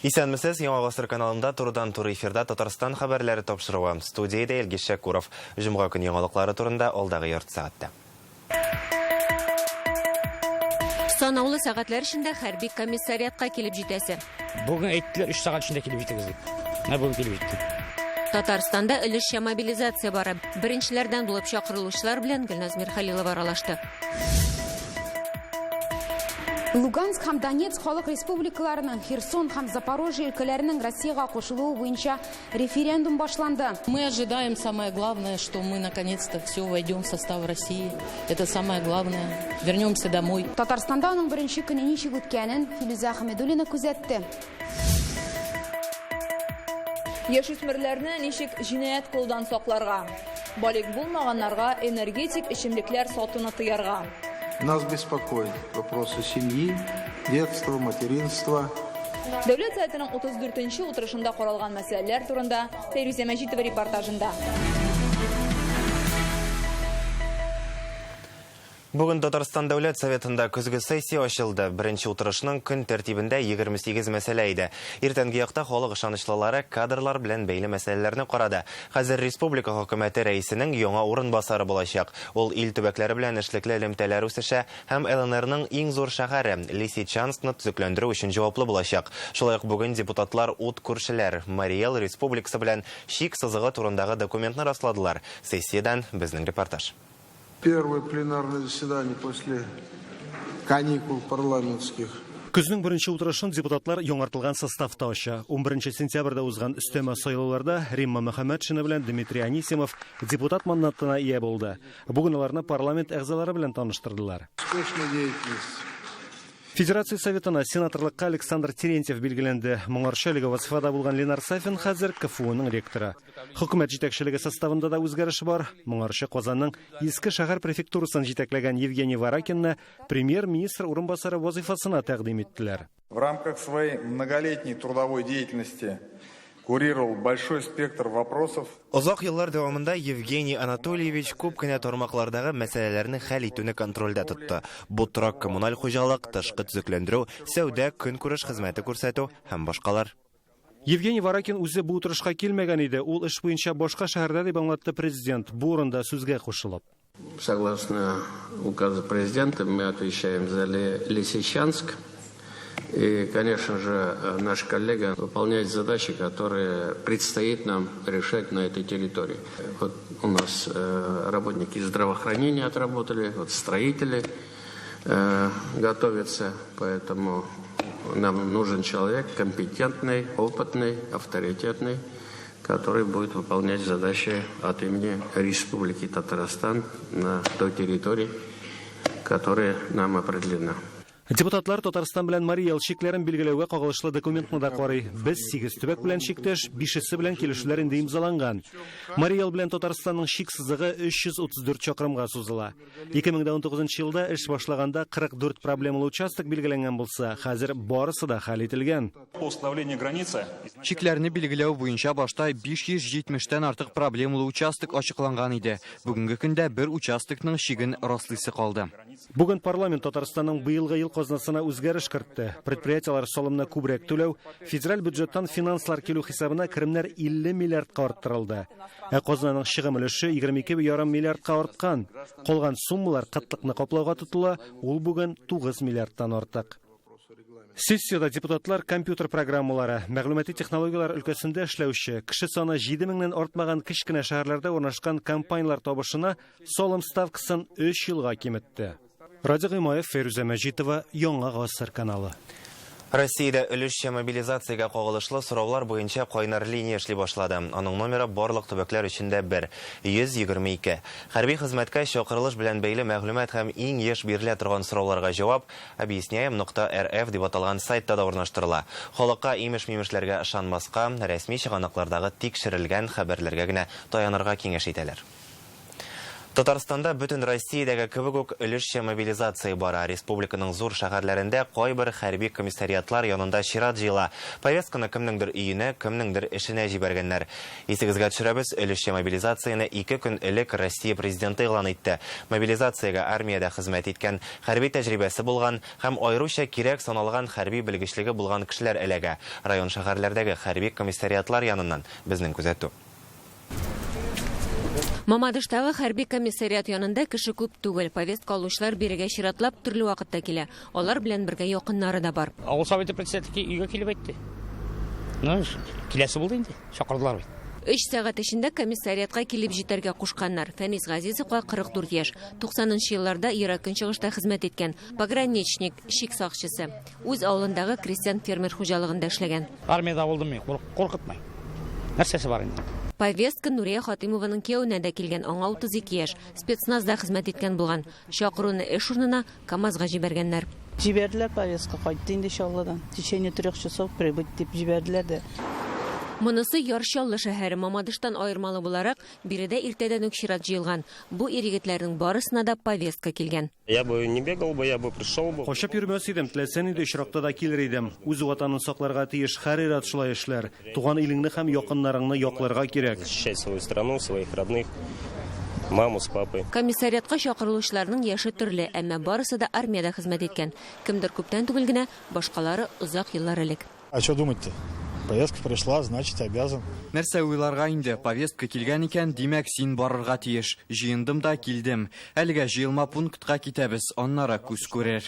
Исәнмесез, Яңа Гасыр каналында турыдан-туры эфирда Татарстан хәбәрләре тапшыруы. Студияда Илгиз Шәкуров. Җомга көн яңалыклары турында алдагы ярты сәгатьтә. Санаулы сәгатьләр эчендә хәрби комиссариатка килеп җитәсе. Бүген әйттеләр 3 сәгать эчендә килеп җитегез дип. Бүген килеп җитте. Татарстанда өлешчә мобилизация бара. Беренчеләрдән булып чакырылучылар белән Гөлназ Мирхәлилова аралашты. Луганск һәм Донецк халык республикаларының Херсон һәм Запорожье өлкәләренең Россиягә кушылуы буенча референдум башланды. Мы ожидаем самое главное, что мы наконец-то все войдем в состав России. Это самое главное. Вернемся домой. Татарстанда аның беренче көне ничек үткәнен Филүзә Хәмидуллина күзәтте. Яшүсмерләрне ничек җинаять кулдан сакларга, балик булмаганнарга энергетик эчемлекләр сатуны тыярга. Нас беспокоит вопросы семьи, детства, материнства. Дәүләт советының 34-нче утырышында каралган мәсьәләләр турында Фәйрүзә Мәҗитова репортажында. Бүген Татарстан Дәүләт Советында көзге сессия ачылды. Беренче утырышның көн тәртибендә 28 мәсьәлә иде. Иртәнге якта халык ышанычлылары кадрлар белән бәйле мәсьәләләрне карады. Хәзер республика хөкүмәте рәисенең яңа урынбасары булачак. Ул ил төбәкләре белән эшлекле элемтәләр үсеше һәм ЛНРның иң зур шәһәре Лисичанскны төзекләндерү өчен җаваплы булачак. Шулай ук бүген депутатлар ут күршеләр Марий-Эл республикасы белән шик сызыгы турындагы документны расладылар. Сессиядан безнең репортаж. Первое пленарное заседание после каникул парламентских. Көзнең беренче утырышын депутатлар яңартылган составта ача. 11 сентябрьдә узган өстәмә сайлауларда Римма Мөхәммәтшина белән Дмитрий Анисимов депутат мандатына ия булды. Бүген аларны парламент әгъзалары белән таныштырдылар. Успешная деятельность. Федерация советына сенаторлыкка Александр Терентьев билгеләнде. Моңарчылыгы вазифада булган Ленар Сафин хәзер КФУның ректоры. Хөкүмәт җитәкчелеге составында да үзгәреш бар. Моңарчы Казанның Иске шәһәр префектурасын җитәкләгән Евгений Варакинны премьер-министр урынбасары вазифасына тәкъдим иттеләр. В рамках своей многолетней трудовой деятельности курировал большой спектр вопросов. Озак еллар дәвамында Евгений Анатольевич күп кенә тармаклардагы мәсьәләләрне хәл итүне контрольдә тотты. Бу торак коммуналь хуҗалык, тышкы төзекләндерү, сәүдә, көнкүреш хезмәте күрсәтү һәм башкалар. Евгений Варакин үзе бу утырышка килмәгән иде. Ул эш буенча башка шәһәрдә дип аңлатты президент. Бу урында сүзгә кушылып. Согласно указу президента, мы отвечаем за Лисичанск. И, конечно же, наш коллега выполняет задачи, которые предстоит нам решать на этой территории. Вот у нас работники здравоохранения отработали, вот строители готовятся, поэтому нам нужен человек компетентный, опытный, авторитетный, который будет выполнять задачи от имени Республики Татарстан на той территории, которая нам определена. Депутатлар Татарстан белән Марий-Эл шикләрен билгеләүгә кагылышлы документны да карый. Без 8 төбәк белән шиктәш, 5-се белән килешүләр инде имзаланган. Марий-Эл белән Татарстанның шик сызыгы 334 чакрымга сузыла. 2019 елда эш башлаганда 44 проблемалы участок билгеләнгән булса, хәзер барысы да хәл ителгән. Шикләрне билгеләү буенча башта 570-тән артык проблемалы участок ачыкланган иде. Бүгенге көндә бер участокның шиген раслыйсы калды. Бүген парламент Татарстанның быелгы ел казнасына үзгәреш кертте. Предприятиелар салымны күбрәк түләү, федераль бюджеттан финанслар килү хисабына керемнәр 50 миллиардка арттырылды. Казнаның чыгым өлеше 22,5 миллиардка арткан. Калган суммалар кытлыкны каплауга тотыла, ул бүген 9 миллиардтан артык. Сессияда депутатлар компьютер программалары, мәгълүмати технологиялар өлкәсендә эшләүче, кеше саны 7000-нән артмаган кичкенә шәһәрләрдә урнашкан компаниялар табышына салым ставкасын 3 елга киметте. Радик Гыймаев, Фәйрүзә Мәҗитова, Яңа Гасыр каналы. Россиядә өлешчә мобилизациягә кагылышлы сораулар буенча кайнар линия эшли башлады. Аның номеры барлык төбәкләр өчендә 122. Хәрби хезмәткә чакырылыш белән бәйле мәгълүмат һәм иң еш бирелә торган сорауларга җавап объясняем.рф дип аталган сайтта да урнаштырыла. Халыкка имеш-мимешләргә ышанмаска, рәсми чыганаклардагы тикшерелгән хәбәрләргә генә таянырга киңәш итәләр. Татарстанда бүтін Россиядәге кебек үк өлешчә мобилизация бара. Республиканың зур шәһәрләрендә кайбер хәрби комиссариатлар янында чират җыела. Повестканы кемнеңдер өенә, кемнеңдер эшенә җибәргәннәр. Исегезгә төшерәбез, өлешчә мобилизацияны 2 көн элек Россия президенты игълан итте. Мобилизациягә армиядә хезмәт иткән, хәрби тәҗрибәсе булган һәм аеруча кирәк саналган хәрби белгечлеге булган кешеләр эләгә. Район шәһәрләрдәге хәрби комиссариатлар яныннан безнең күзәтү. Мамадыштагы хәрби комиссариат янында кеше күп түгел. Повестка алучылар бирегә чиратлап төрле вакытта килә. Алар белән бергә якыннары да бар. Авыл советы председателе өйгә килеп әйтте. Киләсе булды инде, чакырдылар бит. 3 сәгать эчендә комиссариатка килеп җитәргә кушканнар. Фәнис Газизовка 44 яшь. 90-нчы елларда Ирак көнчыгышта хезмәт иткән. Пограничник, шик сакчысы. Үз авылындагы крестьян-фермер хуҗалыгында эшләгән. Армияда булдым мин, куркытмай. Нәрсәсе бар инде? Повестка Нурия Хатимованың кияүнә дә килгән, аңа 32 яшь. Спецназда хезмәт иткән булган. Чакыруны эш урынына КамАЗга җибәргәннәр. Җибәрделәр повестка, кайтты инде иншалладан. В течение 3 часов прибыть дип җибәрделәр дә. Монысы Ярчаллы шәһәре. Мамадыштан аермалы буларак, биредә иртәдән үк чират җыелган. Бу ир-егетләрнең барысына да повестка килгән. Я бы не бегал бы, я бы пришел бы. Качып йөрмәс идем, теләсәң инде очракта да килер идем. Үз ватанын сакларга тиеш һәр ир шулай эшләр. Туган илеңне һәм якыннарыңны якларга кирәк. Защищать свою страну, своих родных, маму с папой. Комиссариатка чакырылучыларның яше төрле, әмма барысы да армияда хезмәт иткән. Кемдер күптән түгел генә, башкалары озак еллар элек. А что думать-то? Повестка пришла, значит, обязан. Нәрсә уйларга инде, повестка килгән икән, димәк син барырга тиеш. Җыендым да килдем. Әлегә җыелма пунктка китәбез, аннары күз күрер.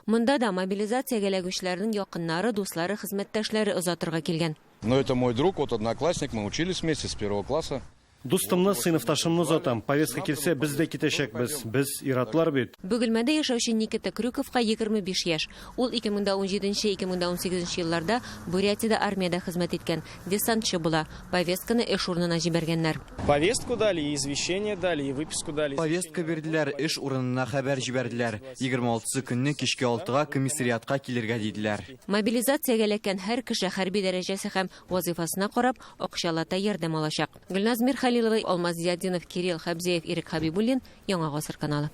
Монда да мобилизациягә эләгүчеләрнең якыннары, дуслары, хезмәттәшләре озатырга килгән. Но это мой друг, вот одноклассник, мы учились вместе с 1 класса. Дустымны, сыйныфташымны озатам. Повестка килсә, без дә китәчәкбез. Без иратлар бит. Бөгелмәдә яшәүче Никита Крюковка 25 яшь. Ул 2017-2018 елларда Бурятиядә армияда хезмәт иткән. Десантчы була. Повестканы эш урынына җибәргәннәр. Повестку дали, извещение дали, выписку дали. Повестка бирделәр, эш урынына хәбәр җибәрделәр. 26 көнне кичке 6-га комиссариатка килергә диделәр. Мобилизациягә эләккән һәр кеше хәрби дәрәҗәсе һәм вазифасына карап акчалата ярдәм алачак. Гөлназ Мирхәлилова, Алмаз Зияддинов, Кирилл Хабзеев, Ирек Хабибуллин, Яңа гасыр каналы.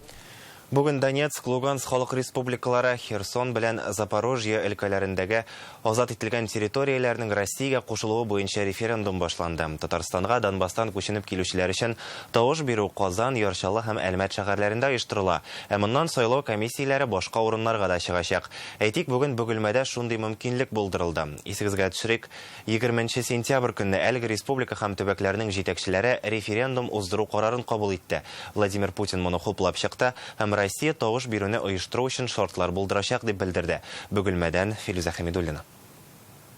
Бүген Донецк, Луганск халык республикалары, Херсон белән Запорожье өлкәләрендәге азат ителгән территорияләрнең Россиягә кушылуы буенча референдум башланды. Татарстанга Донбасстан күченеп килүчеләр өчен тавыш бирү Казан, Яршалы һәм Әлмәт шәһәрләрендә оештырыла. Моннан сайлау комиссияләре башка урыннарга да чыгачак. Әйтик, бүген Бөгелмәдә шундый мөмкинлек булдырылды. Исегезгә төшерик, 20 сентябрь көнне әлеге республика һәм төбәкләрнең җитәкчеләре референдум уздыру карарын кабул итте. Владимир Путин моны хуплап чыкты һәм Россия тавыш бирүне оештыру өчен шартлар булдырачак дип белдерде. Бөгелмәдән Филүзә Хәмидуллина.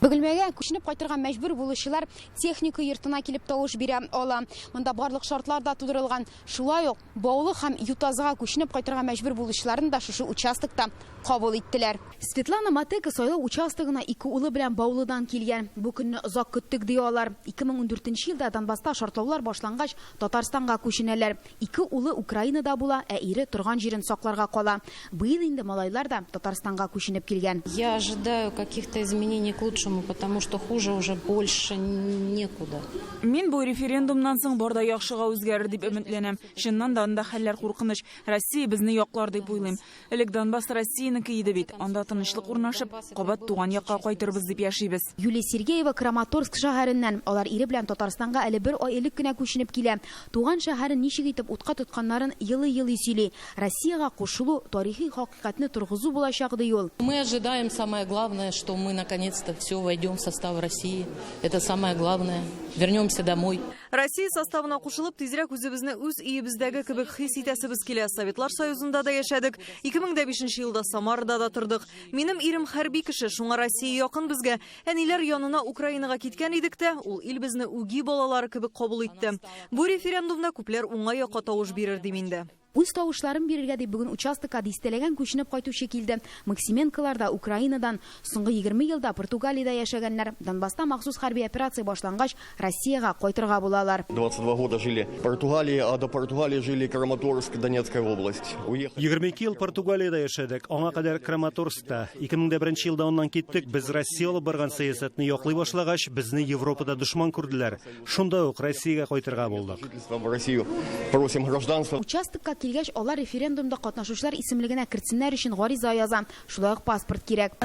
Бөгелмәгә күченеп кайтырга мәҗбүр булучылар техника йортына килеп тавыш бирә ала. Монда барлык шартлар да тудырылган. Шулай ук Баулы һәм Ютазга күченеп кайтырга мәҗбүр булучыларын да шушы участокта кабул иттеләр. Светлана Матека сайлау участогына 2 улы белән Баулыдан килгән. Бу көнне озак көттек ди алар. 2014 елда Донбасста шартлаулар башлангач Татарстанга күченәләр. 2 улы Украинада була, ә ире торган җирен сакларга кала. Быел инде малайлар да Татарстанга күченеп килгән. Я ожидаю каких-то изменений к лучшему, потому что хуже уже больше некуда. Мин бу референдумнан соң барда яхшыга үзгәрер дип өметләнәм. Чыннан да анда хәлләр куркыныч. Россия безне яклар дип уйлыйм. Элек Донбасс Россиянеке иде бит. Анда тынычлык урнашып, кабат туган якка кайтырбыз дип яшибез. Юлия Сергеева Краматорск шәһәреннән. Алар ире белән Татарстанга әле 1 ай элек кенә күченеп килә. Туган шәһәрен ничек итеп утка тотканнарын йылы-йылы сөйли. Россиягә кушылу тарихи хакыйкатьне тургызу булачак ди ул. Мы ожидаем самое главное, что мы наконец-то все войдем в состав России. Это самое главное. Вернемся домой. Россия составына кушылып, тизрәк үзебезне үз өебездәге кебек хис итәсебез килә. Советлар Союзында да яшәдек. 2005 елда Самарда да тордык. Минем ирем хәрби кеше, шуңа Россия якын безгә. Әниләр янына Украинага киткән идек тә, ул ил безне үги балалары кебек кабул итте. Бу референдумда күпләр уңай якка тавыш бирер дим инде. Үз тавышларын бирергә дип бүген участокка дистәләгән күченеп кайтучы килде. Максименкалар да Украинадан, соңгы 20 елда Португалиядә яшәгәннәр. Донбасста махсус хәрби операция башлангач, Россиягә кайтырга булалар. 22 года жили в Португалии, а до Португалии жили Краматорск, Донецкая область. 22 ел Португалиядә яшәдек, аңа кадәр Краматорскта. 2001 елда оннан киттек, без Россия алып барган сәясәтне яклый башлагач, безне Европада дошман күрделәр. Шунда ук Россиягә кайтырга булдык. В Россию просим гражданство. Участокка килгәч, алар референдумда катнашучылар исемлегенә кертсеннәр өчен гариза яза. Шулай ук паспорт кирәк.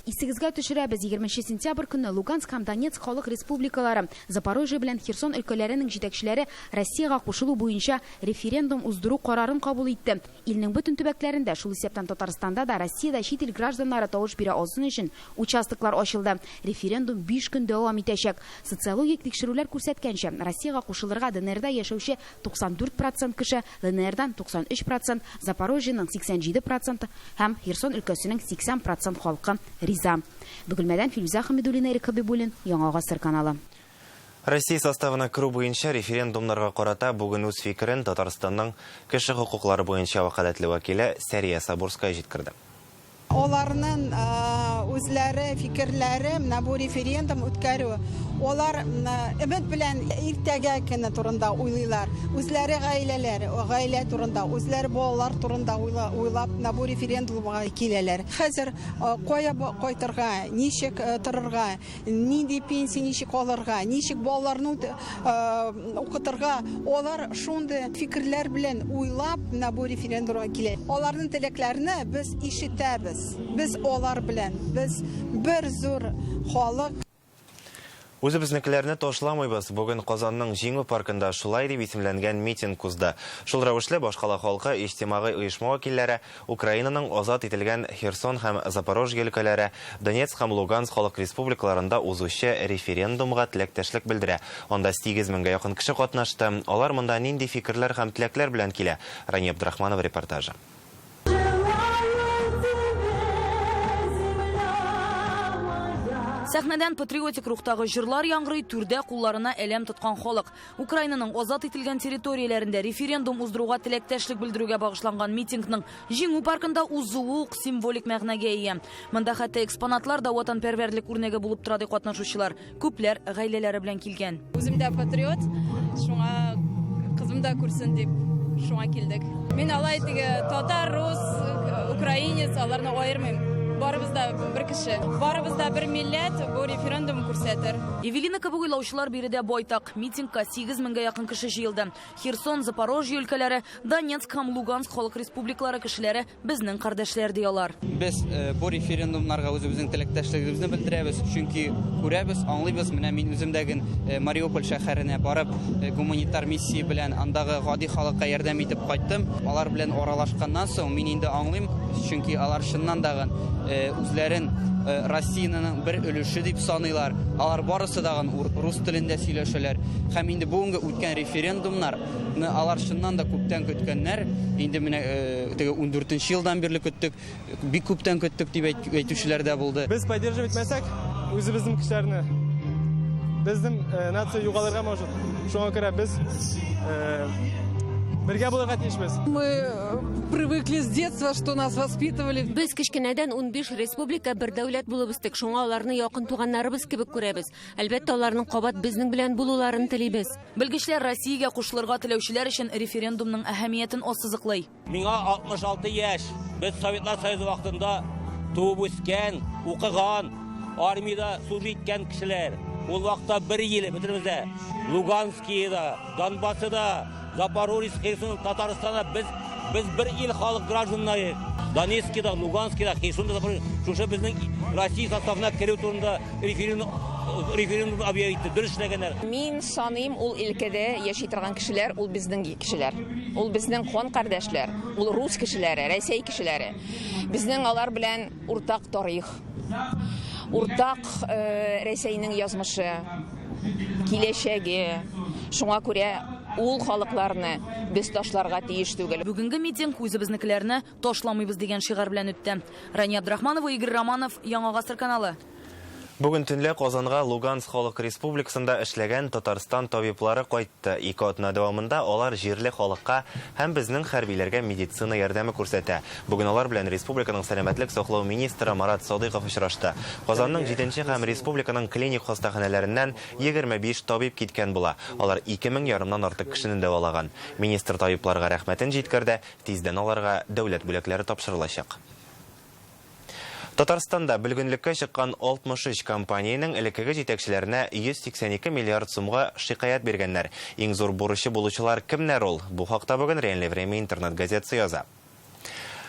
Исегезгә төшерәбез 20 сентябрь көнне Луганск һәм Донецк халык республикалары, Запорожье белән Херсон өлкәләренең җитәкчеләре Россиягә кушылу буенча референдум уздыру карарын кабул итте. Илнең бөтен төбәкләрендә, шул исәптән Татарстанда да, Россиядә чит ил гражданнары тавыш бирә алсын өчен участоклар ачылды. Референдум 5 көн дәвам итәчәк. Социологик тикшерүләр күрсәткәнчә, Россиягә кушылырга ДНРда яшәүче 94% кеше, ЛНРдан 93%, Запорожьеның 87% һәм Херсон өлкәсенең 80% халкы риза. Бөгелмәдән Филүзә Хәмидуллина, Эрик Хәбибуллин, Яңа Гасыр каналы. Россия составына керү буенча референдумнарга карата бүген үз фикерен Татарстанның кеше хукуклары буенча вакалатлы вәкиле Сәрия Сабурская җиткерде. Оларның үзләре фикерләре менә бу референдум үткәрү, олар өмет белән иртәгә көне турында уйлыйлар. Үзләре гаилә турында, үзләре балалар турында уйлап менә бу референдумга киләләр. Хәзер кая кайтырга, ничек торырга, нинди пенсия ничек алырга, ничек балаларны укытырга, олар шундый фикерләр белән уйлап менә бу референдумга килә. Аларның теләкләрне без ишетәбез. Biz олар белән, biz бер зур халык. Үзебезнекеләрне ташламыйбыз. Бүген Казанның Җиңү паркында шулай дип исемләнгән митинг узды. Шул рәвешле башкала халкы, иҗтимагый оешма вәкилләре, Украинаның азат ителгән Херсон һәм Запорожье өлкәләре, Донецк һәм Луганск халык республикаларында узучы референдумга теләктәшлек белдерә. Анда 8 меңгә якын кеше катнашты. Алар монда нинди фикерләр һәм теләкләр белән килә? Рания Абдрахманова репортажы. Сәхнәдән патриотик рухтагы җырлар яңгырый, түрдә кулларына әлем тоткан халык. Украинаның азат ителгән территорияләрендә референдум уздыруга теләктәшлек белдерүгә багышланган митингның Җиңү паркында узуы ук символик мәгънәгә ия. Монда хәтта экспонатлар да ватанпәрвәрлек үрнәге булып тора ди катнашучылар. Күпләр гаиләләре белән килгән. Үзем дә патриот, шуңа кызым да күрсен дип шуңа килдек. Мин алай теге татар, рус, украинец аларны аермыйм. Барыбыз да бер кеше, барыбыз да бер милләт, бу референдум күрсәтер. Эвелина кебек уйлаучылар биредә байтак. Митингка 8 меңгә якын кеше җыелды. Херсон, Запорожье өлкәләре, Донецк һәм Луганск халык республикалары кешеләре безнең кардәшләр диялар. Без бу референдумнарга үзебезнең теләктәшлегебезне белдерәбез, чөнки күрәбез, аңлыйбыз. Менә мин үземдәге Мариуполь шәһәренә барып, гуманитар миссия белән андагы гади халыкка ярдәм итеп кайттым. Алар белән аралашканнан соң мин инде аңлыйм, чөнки алар чыннан да үзләрен Россиянең бер өлеше дип саныйлар. Алар барысы да рус телендә сөйләшәләр. Һәм инде бүгенге үткән референдумнарны алар чыннан да күптән көткәннәр. Инде менә теге 14 елдан бирле көттек, бик күптән көттек дип әйтүчеләр дә булды. Без поддерживать итмәсәк, үзебезнең кешеләрне, безнең нация югалырга мөмкин. Шуңа күрә без бергә булырга тиешбез. Мы привыкли с детства, что нас воспитывали. Без кичкенәдән 15 республика бер дәүләт булып үстек. Шуңа аларны якын туганнарыбыз кебек күрәбез. Әлбәттә, аларның кабат безнең белән булуларын телибез. Белгечләр Россиягә кушылырга теләүчеләр өчен референдумның әһәмиятен ассызыклый. Миңа 66 яшь. Без Советлар Союзы вакытында туып үскән, укыган, армиядә служить иткән кешеләр. Ул вакытта 1 ел бетербездә Луганскида, Донбассда, Запорожье, Херсон, Татарстанда biz bir il халык гражданнары. Донецкида, Луганскида, Херсонда, Запорожье, шушы безнең Россия составына керү турында референдум объявить итте, дөрес эшләгәннәр. Мин саныйм, ул өлкәдә яши торган кешеләр, ул безнең кешеләр. Ул безнең кан кардәшләр, ул рус кешеләре, Россия кешеләре. Безнең алар белән уртак тарих, уртак Россиянең язмышы, киләчәге. Шуңа күрә ул халыкларны без ташларга тиеш түгел. Бүгенге митинг үзебезнекеләрне ташламыйбыз дигән шигар белән үтте. Рания Абдрахманова, Игорь Романов, Яңа Гасыр каналы. Бүген төнлә Казанга Луганск Халык Республикасында эшләгән Татарстан табиблары кайтты. 2 атна дәвамында алар җирле халыкка һәм безнең хәрбиләргә медицина ярдәме күрсәтә. Бүген алар белән республиканың сәламәтлек саклау министры Марат Садыйков очрашты. Казанның 7-нче һәм республиканың клиник хастаханәләреннән 25 табиб киткән була. Алар 2000 ярымнан артык кешене дәвалаган. Министр табибларга рәхмәтен җиткерде, тиздән аларга дәүләт бүләкләре тапшырылачак. Татарстанда белгенлеккә чыккан 63 компаниянең элеккеге җитәкчеләренә 182 миллиард сумга шикаят биргәннәр. Иң зур бурычы булучылар кемнәр ул? Бу хакта бүген Реальное время интернет газетасы яза.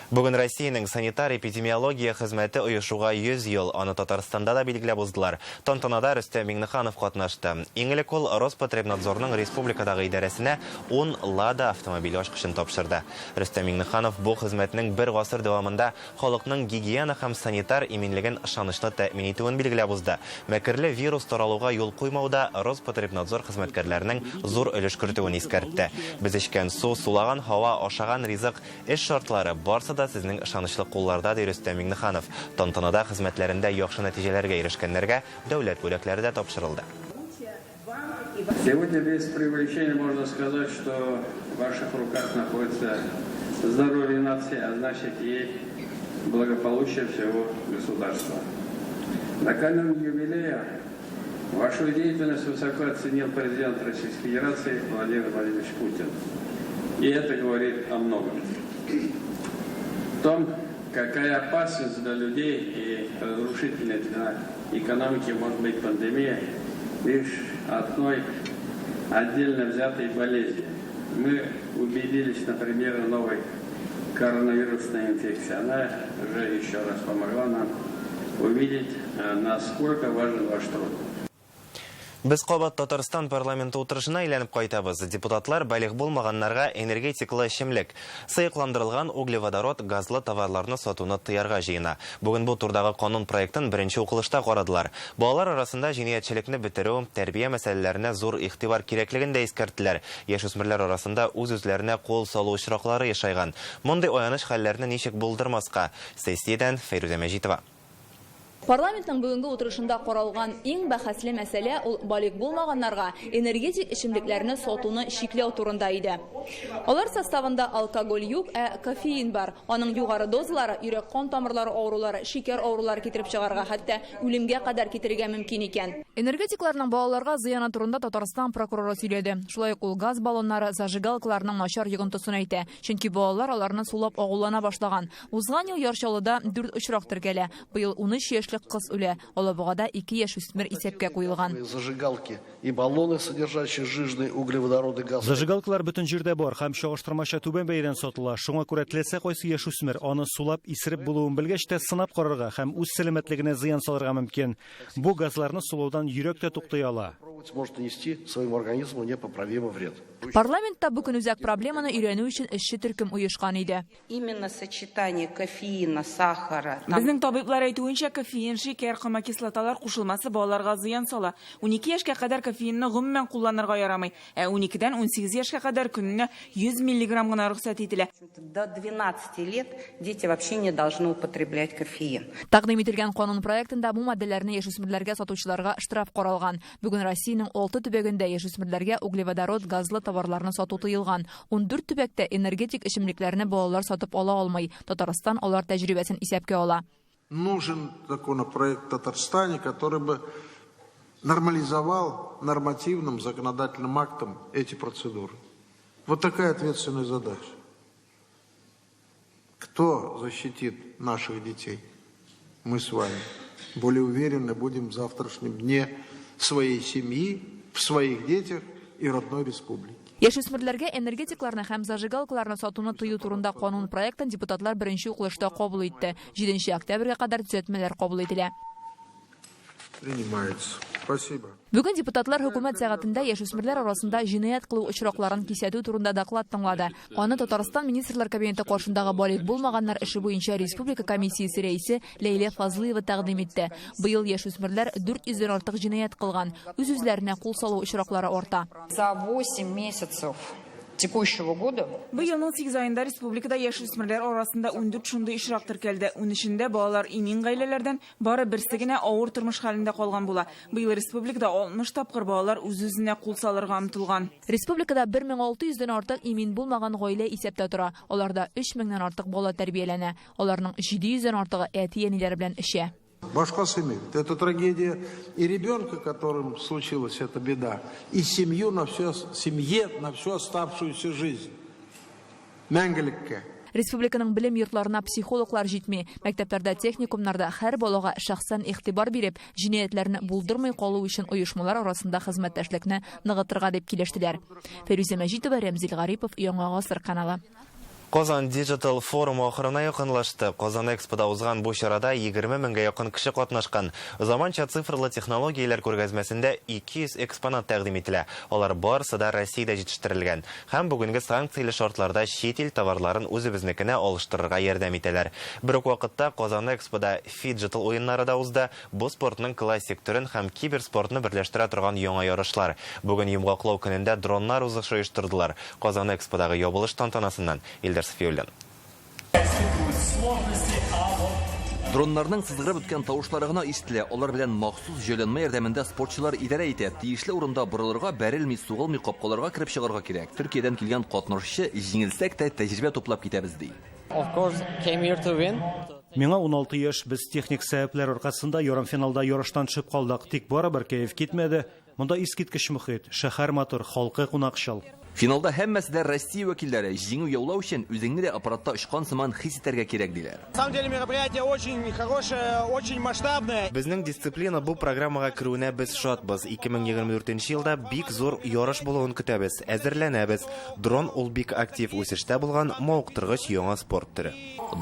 Бүген Россиянең санитар-эпидемиология хезмәте оешуга 100 ел, аны Татарстанда да билгеләп уздылар. Тантанада Рөстәм Миңнеханов катнашты. Иң элек ул Роспотребнадзорның республикадагы идарәсенә 10 Лада автомобиле ачкычын тапшырды. Рөстәм Миңнеханов бу хезмәтнең 1 гасыр дәвамында халыкның гигиена һәм санитар иминлеген ышанычлы тәэмин итүен билгеләп узды. Мәкерле вирус таралуга юл куймауда Роспотребнадзор хезмәткәрләренең зур өлеш кертүен искәртте. Без эчкән су, сулаган һава, ашаган ризык, эш шартлары барсы да сезнең ышанычлы кулларда, ди Рөстәм Миңнеханов. Тантанада хезмәтләрендә яхшы нәтиҗәләргә ирешкәннәргә дәүләт бүләкләре дә тапшырылды. Сегодня без преувеличения можно сказать, что в ваших руках находится здоровье нации, а значит и благополучие всего государства. На канун юбилея вашу деятельность высоко оценил президент Российской Федерации Владимир Владимирович Путин. И это говорит о многом. В том, какая опасность для людей и разрушительная для экономики может быть пандемия лишь одной отдельно взятой болезни. Мы убедились на примере новой коронавирусной инфекции. Она уже еще раз помогла нам увидеть, насколько важен ваш труд. Без кабат Татарстан парламенты утырышына әйләнеп кайтабыз. Депутатлар бәлег булмаганнарга энергетикалы эчемлек, сыйыкландырылган углеводород газлы товарларны сатуны тыярга җыена. Бүген бу турдагы канун проектын беренче укылышта карадылар. Балалар арасында җинаятьчелекне бетерү, тәрбия мәсьәләләренә зур игътибар кирәклеген дә искәрттеләр. Яшүсмерләр арасында үз-үзләренә кул салу очраклары яшайган. Мондый аяныч хәлләрне ничек булдырмаска? Сессиядән Фәйрүзә Мәҗитова. Парламентның бүгенге утырышында каралган иң бәхәсле мәсьәлә ул балик булмаганнарга энергетик эчемлекләрне сатуны чикләү турында иде. Алар составында алкоголь юк, кофеин бар. Аның югары дозалары йөрәк-кан тамырлары авырулары, шикәр авырулары китереп чыгарга, хәтта үлемгә кадәр китерергә мөмкин икән. Энергетикларның балаларга зыяны турында Татарстан прокуроры сөйләде. Шулай ук ул газ баллоннары, зажигалкаларның начар йогынтысын әйтә. Чөнки балалар аларны сулап агулана башлаган. Узган ел Ярчалыда 4 очрак теркәлә. Быел 13 яшьлек кыз үлә. Алабугада 2 яшүсмер исәпкә куелган. Зажигалки и баллоны, содержащие жирные углеводороды, газ. Зажигалкалар бөтен җирдә бар һәм чагыштырмача түбән бәядән сатыла. Шуңа күрә теләсә кайсы яшүсмер аны сулап исереп булуын белгәч тә сынап карарга һәм үз сәламәтлегенә зыян салырга мөмкин. Бу газларны сулаудан йөрәк тә туктый ала. Может нанести своему организму непоправимый вред. Парламентта бу көнүзәк проблеманы өйрәнү өчен эшче төркем оешкан иде. Именно сочетание кофеина, сахара. Безнең табиблар әйтүенчә, кофеин, шикәр, кыйммәт кушылмасы балаларга зыян сала. 12 яшькә кадәр кофеинны гомумән кулланырга ярамый. 12-дән 18 яшькә кадәр көненә 100 миллиграмм гына рөхсәт ителә. До 12 лет дети вообще не должны употреблять кофеин. Тәкъдим ителгән канун проектында бу маддәләрне яшүсмерләргә сатучыларга штраф каралган. Бүген Россиянең 6 төбәгендә яшүсмерләргә углеводород, газлы товарларны сату тыелган. 14 төбәктә энергетик эчемлекләрне балалар сатып ала алмый. Татарстан алар тәҗрибәсен исәпкә ала. Нужен законопроект в Татарстане, который бы нормализовал нормативным законодательным актом эти процедуры. Вот такая ответственная задача. Кто защитит наших детей? Мы с вами. Более уверенно будем в завтрашнем дне своей семьи, в своих детях и родной республике. Яшүсмерләргә энергетикларны һәм зажигалкаларны сатуны тыю турында канун проектын депутатлар беренче укылышта кабул итте. 7 октябрьгә кадәр төзәтмәләр кабул ителә. Принимается. Спасибо. Бүген депутатлар хөкүмәт сәгатендә яшүсмерләр арасында җинаять кылу очракларын кисәтү турында доклад тыңлады. Аны Татарстан министрлар кабинеты каршындагы балик булмаганнар эше буенча республика комиссиясе рәисе Ләйлә Фазлыева тәкъдим итте. Быел яшүсмерләр 400-дән артык җинаять кылган. Үз-үзләренә кул салу очраклары арта. За 8 месяцев текущего года. Бұл елның 8 айында республикада яшүсмерлер арасында 14 шундай ишрак тіркелді. Унышында балалар имен гаилелерден бары берсегенә авыр тормыш хәлендә калган була. Быел республикада 60 тапкыр балалар үз-үзенә кул салырга омтылган. Республикада 1600-дән артык имен булмаган гаилә исәптә тора. Аларда 3000-дән артык бала тәрбияләнә. Аларның 700-дән артыгы әти-әниләре белән эшә. Башкасы имеет. Это трагедия и ребенка, которым случилась эта беда, и семье на всю оставшуюся жизнь. Мәңгелеккә. Республиканың белем йортларына психологлар җитми. Мәктәпләрдә, техникумнарда һәр балага шәхсән игътибар биреп, җинаятләрне булдырмый калу өчен оешмалар арасында хезмәттәшлекне ныгытырга дип килештеләр. Фәрүзә Мәҗитова, Рәмзил Гарипов, Яңа Гасыр каналы. Казан Digital Forum ахырына якынлашты. Казан Экспода узган бу чарада 20 меңгә якын кеше катнашкан. Заманча цифрлы технологияләр күргәзмәсендә 200 экспонат тәкъдим ителә. Алар барысы да Россиядә җитештерелгән. Һәм бүгенге санкцияле шартларда чит ил товарларын үзебезнекенә алыштырырга ярдәм итәләр. Бер үк вакытта Казан Экспода Digital уеннары да узды. Бу спортның классик төрен һәм киберспортны берләштерә торган яңа ярышлар. Бүген йомгаклау көнендә дроннар узышы оештырдылар. Казан Эксподагы ябылыш тантанасыннан Дроннарның сызгырып үткән тавышлары гына ишетелә. Алар белән махсус җайланма ярдәмендә спортчылар идарә итә. Тиешле урында борылырга, бәрелми, сугылмый капкаларга кирип чыгарга кирәк. Төркиядән килгән катнашучы җиңелсәк тә тәҗрибә туплап китәбез ди. Миңа 16 яшь, без техник сәбәпләр аркасында ярымфиналда ярыштан төшеп калдык. Тик барыбер кәеф китмәде. Монда искиткеч мөхит, шәһәр матур, халкы кунакчыл. Финалда һәммәсе дә Россия вәкилләре җиңү яулау өчен үзеңне дә аппаратта очкан сыман хис итәргә кирәк диләр. На самом деле мероприятие очень хорошее, очень масштабное. Безнең дисциплина бу программага керүенә без шатбыз. 2024 елда бик зур ярыш булуын көтәбез. Әзерләнәбез. Дрон ул бик актив үсештә булган мавыктыргыч яңа спорт төре.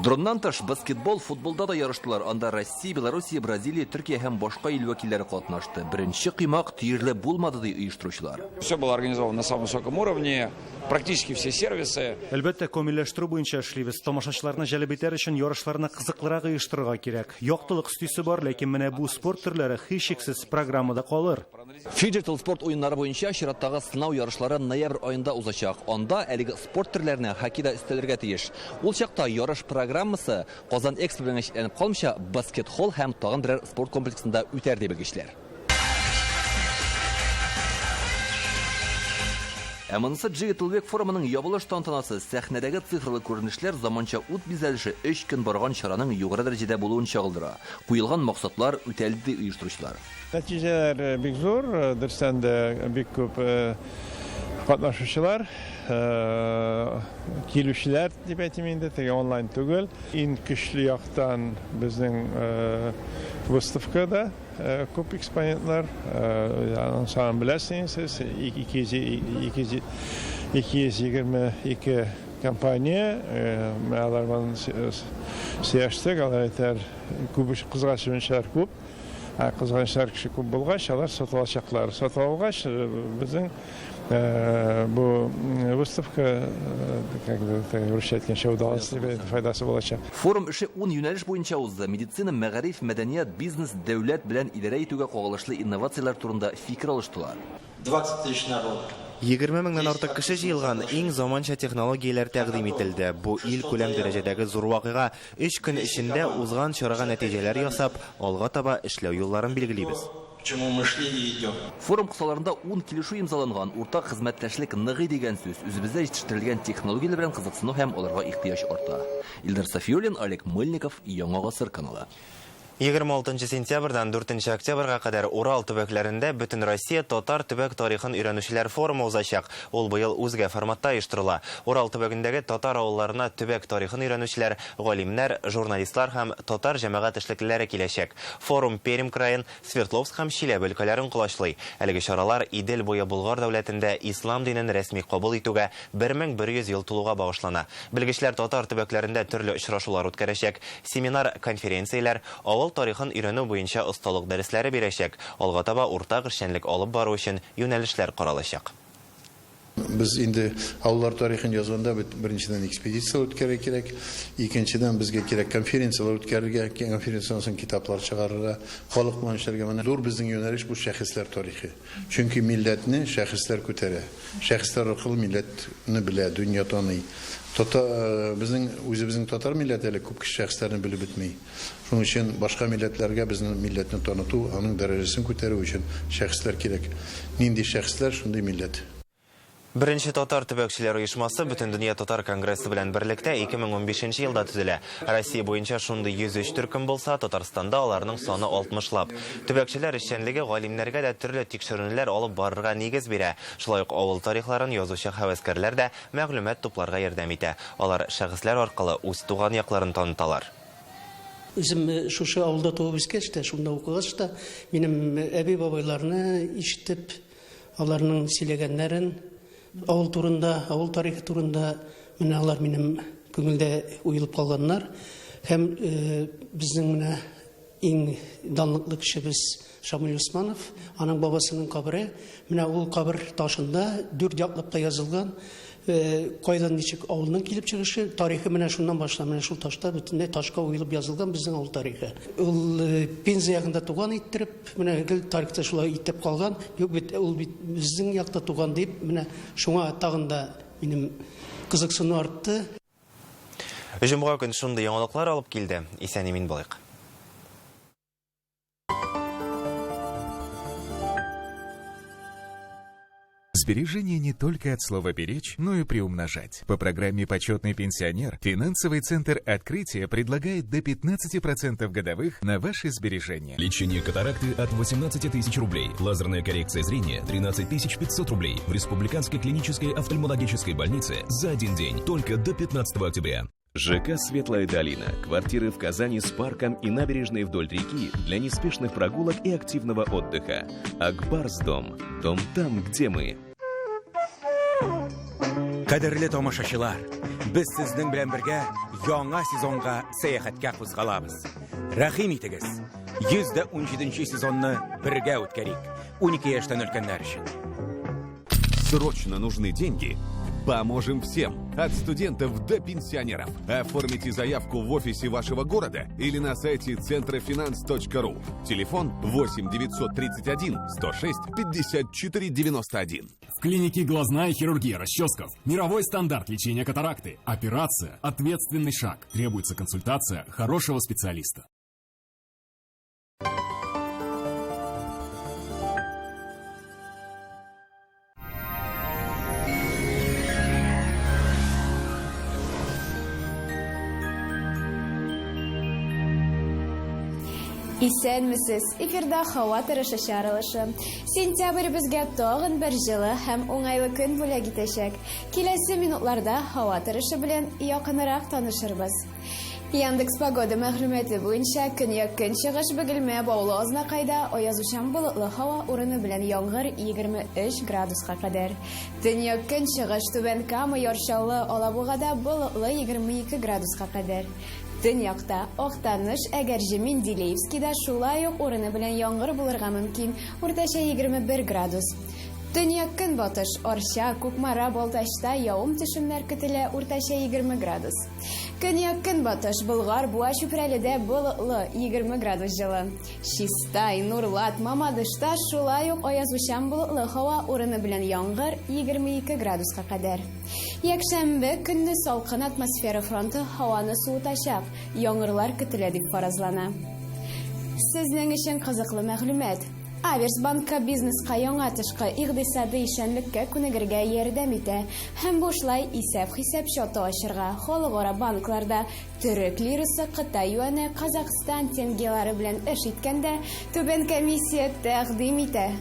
Дроннан тыш баскетбол, футболда да ярыштылар. Анда Россия, Белоруссия, Бразилия, Төркия һәм башка ил вәкилләре катнашты. Беренче кыймак тиерле булмады ди оештыручылар. Все было организовано на самом высоком уровне, практически все сервисы. Әлбәттә, камилләштерү буенча эшлибез. Тамашачыларны җәлеп итәр өчен ярышларны кызыклырак оештырырга кирәк. Яктылык өстисе бар, ләкин менә бу спорт төрләре һичшиксез программада калыр. Digital спорт уеннары буенча чираттагы сынау ярышлары ноябрь айында узачак. Анда әлеге спорт төрләренә хоккейда өстәлергә тиеш. Ул чакта ярыш программасы Казан Экспо белән эшләнеп калмыйча баскет-холл һәм тагын берәр спорт комплексында үтәр дип белгечләр. Монысы Digital Week форумының ябылыш тантанасы, сәхнәдәге цифрлы күренешләр, заманча ут бизәлеше 3 көн барган чараның югары дәрәҗәдә булуын чагылдыра. Куелган максатлар үтәлде оештыручылар. Нәтиҗәләр бик зур, дөрестән дә бик күп катнашучылар, килүчеләр дип әйтим инде, теге онлайн түгел. Иң көчле яктан безнең выставкада күп экспонентлар, аны беләсез, 222 компания, алардан сөйләштек, алар әйтәр, күп кызгачучылар күп. Кызгачучылар кеше күп булгач, алар сатылачаклар. Сатылгач безнең бу выставка, как бы вращатканча удалось, файдасы булачак. Форум эше 10 юнәлеш буенча узды. Медицина, мәгариф, мәдәният, бизнес, дәүләт белән идарә итүгә кагылышлы инновациялар турында фикер алыштылар. 20 тысяч народ. 20 меңнән артык кеше җыелган, иң заманча технологияләр тәкъдим ителде. Бу ил күләм дәрәҗәдәге зур вакыйга. 3 көн эчендә узган чарага нәтиҗәләр ясап, алга таба эшләү юлларын билгелибез. Форум кысаларында 10 килешү имзаланган, уртак хезмәттәшлек ныгый дигән сүз. Үзебездә җитештерелгән технологияләр белән кызыксыну һәм аларга ихтыяҗ арта. Илдар Сафиуллин, Олег Мыльников, Яңа Гасыр каналы. 26 сентябрьдән 4 октябрьгә кадәр Урал төбәкләрендә бөтен Россия татар төбәк тарихын өйрәнүчеләр форумы узачак. Ул быел үзгә форматта оештырыла. Урал төбәгендәге татар авылларына төбәк тарихын өйрәнүчеләр, галимнәр, журналистлар һәм татар җәмәгать эшлеклеләре киләчәк. Форум Пермь краен, Свердловск һәм Чиләбе өлкәләрен кулашлый. Әлеге чаралар Идел буе Болгар дәүләтендә ислам динен рәсми кабул итүгә 1100 ел тулуга багышлана. Белгечләр татар төбәкләрендә төрле очрашулар үткәрәчәк, семинар, конференцияләр, авыл тарихын өйрәнү буенча осталык дәресләре бирәчәк. Алга таба уртак эшчәнлек алып бару өчен юнәлешләр каралачак. Biz endi avullar tarixini yazganda birinchidan ekspeditsiya o'tkazib kerak, ikkinchidan bizga kerak konferensiyalar o'tkazib, konferensiyadan so'ng kitoblar chiqarishga, xalq bilan ishlarga mana zo'r bizning yo'nalish bu shaxslar tarixi. Chunki millatni shaxslar ko'taradi. Shaxslar orqali millatni biladi, dunyo taniydi. Bizning o'zimizning tatar millatiga ko'p kishi shaxslarni bilib bitmaydi. Shuning uchun boshqa millatlarga bizning millatni tanituv, uning darajasini ko'tarish uchun shaxslar kerak. Nindi shaxslar shunday millat. Birinchi Tatar төбәкчеләр оешмасы Бүтән дөнья Татар конгрессы белән берлектә 2015 елда төзелә. Россия буенча шундый 103 төркем булса, Татарстанда аларның саны 60лап. Төбәкчеләр эшчәнлеге галимнәргә дә төрле тикшеренүләр алып барырга нигез бирә. Шулай ук авыл тарихларын язучы хәвәскәрләр дә мәгълүмат тупларга ярдәм итә. Алар шәхесләр аркылы үз туган якларын таныталар. Үзем шушы авылда туып үскәч тә, шунда укыгач та, минем әби-бабайларны ишетеп, аларның сөйләгәннәрен авыл турында, авыл тарихы турында менә алар минем күңелдә уелып калганнар. Һәм безнең менә иң данлыклы кешебез Шамил Усманов, аның бабасының кабыры, менә ул кабыр ташында 4 яклапта язылган, кайдан ничек авылның килеп чыгышы тарихы менә шуннан башлап, менә шул ташта бөтенләй ташка уелып язылган безнең авыл тарихы. Ул Пенза ягында туган иттереп, менә гел тарихта шулай итеп калган. Юк бит, ул бит безнең якта туган дип, менә шуңа тагында минем кызыксыну артты. Җомга көн шундый яңалыклар алып килде. Исән-имин булыйк. Сбережения не только от слова «беречь», но и приумножать. По программе «Почетный пенсионер» финансовый центр «Открытие» предлагает до 15% годовых на ваши сбережения. Лечение катаракты от 18 тысяч рублей. Лазерная коррекция зрения 13 500 рублей. В Республиканской клинической офтальмологической больнице за один день. Только до 15 октября. ЖК «Светлая долина». Квартиры в Казани с парком и набережной вдоль реки для неспешных прогулок и активного отдыха. Акбарсдом. Дом там, где мы. Кадерле томашачылар, без сезнең белән бергә яңа сезонга сәяхәткә кузгалабыз. Рәхим итегез. 117нче сезонны бергә үткәрик. 12 яшьтән өлкәннәр өчен. Срочно нужны деньги? Поможем всем, от студентов до пенсионеров. Оформите заявку в офисе вашего города или на сайте centrofinance.ru. Телефон 8 931 106 54 91. В клинике «Глазная хирургия расческов» мировой стандарт лечения катаракты. Операция – ответственный шаг. Требуется консультация хорошего специалиста. Исәнмесез, эфирда һава торышы чаралышы. Сентябрь безгә тагын бер җылы һәм уңайлы көн бүләк итәчәк. Киләсе минутларда һава торышы белән якынрак танышырбыз. Яндекс погода мәгълүматы буенча көньяк-көнчыгыш Бөгелмә Баулы Азнакайда аязучан болытлы һава урыны белән яңгыр 23 градуска кадәр. Төньяк-көнчыгыш Түбән Кама Яршаулы Алабугада болытлы 22 градуска кадәр. Төньякта Актаныш, Әгәрҗе, Менделеевскида шулай ук урыны белән яңгыр булырга мөмкин, уртача 21 градус. Төньяк-көнбатыш Арча, Кукмара, Балтачта явым-төшемнәр көтелә, уртача 20 градус. Көньяк-көнбатыш Болгар, Буа, Чүпрәледә болытлы 20 градус җылы. Чистай, Нурлат, Мамадышта шулай ук аязучан болытлы һава урыны белән яңгыр 22 градуска кадәр. Якшәмбе көнне салкын атмосфера фронты һаваны суытачак, яңгырлар көтелә дип фаразлана. Сезнең өчен кызыклы мәгълүмат. Аверс банкка бизнеска яңа тышкы икътисади эшчәнлеккә күнегергә ярдәм итә һәм бушлай исәп-хисап счеты ачырга халыкара банкларда төрек лирасы, Кытай юане, Казахстан теңгелары белән эш иткәндә түбән комиссия тәкъдим итә.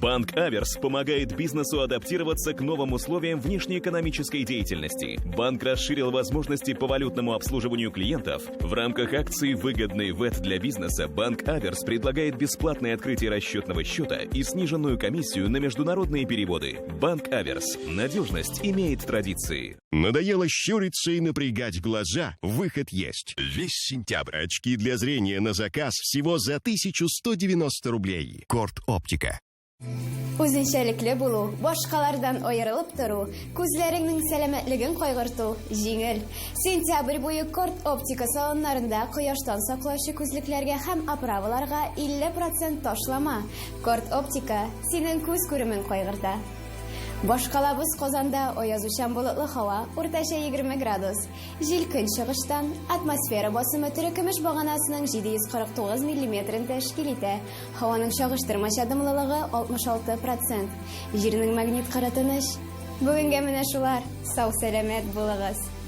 Банк Аверс помогает бизнесу адаптироваться к новым условиям внешнеэкономической деятельности. Банк расширил возможности по валютному обслуживанию клиентов. В рамках акции «Выгодный ВЭТ для бизнеса» Банк Аверс предлагает бесплатное открытие расчетного счета и сниженную комиссию на международные переводы. Банк Аверс. Надежность имеет традиции. Надоело щуриться и напрягать глаза? Выход есть. Весь сентябрь. Очки для зрения на заказ всего за 1190 рублей. Корт Оптика. Үзенчәлекле булу, башкалардан аерылып тору, күзләреңнең сәламәтлеген кайгырту җиңел. Сентябрь буе Корт оптика салоннарында кояштан саклаучы күзлекләргә һәм оправаларга 50% ташлама. Корт оптика синең күз күремен кайгырта. Башкалабыз Казанда аязучан болытлы һава, уртача 20 градус. Җил көн чыгыштан, атмосфера басымы төркемеш баганасының 749 мм тәшкил итә. Һаваның чагыштырмача дымлылыгы 66%. Җирнең магнит кыры тыныч. Бүгенгә менә шулар. Сау сәламәт булыгыз.